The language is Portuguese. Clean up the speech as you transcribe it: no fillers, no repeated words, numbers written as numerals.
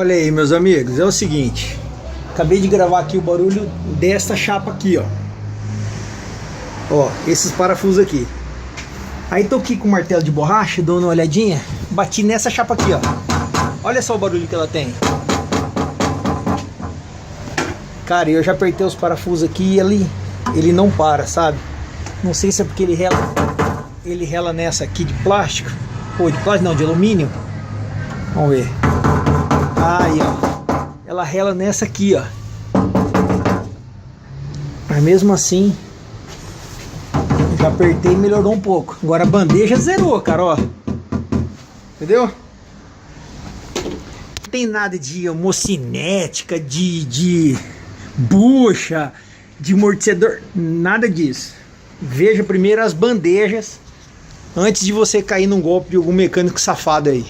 Olha aí, meus amigos, é o seguinte. Acabei de gravar aqui o barulho desta chapa aqui, ó. Ó, esses parafusos aqui. Aí tô aqui com o martelo de borracha, dou uma olhadinha. Bati nessa chapa aqui, ó. Olha só o barulho que ela tem. Cara, eu já apertei os parafusos aqui e ele não para, sabe? Não sei se é porque ele rela nessa aqui de plástico. Ou de plástico não, de alumínio. Vamos ver. Aí, ó. Ela rela nessa aqui, ó. Mas mesmo assim, já apertei e melhorou um pouco. Agora a bandeja zerou, cara, ó. Entendeu? Não tem nada de homocinética, de bucha, de amortecedor, nada disso. Veja primeiro as bandejas antes de você cair num golpe de algum mecânico safado aí.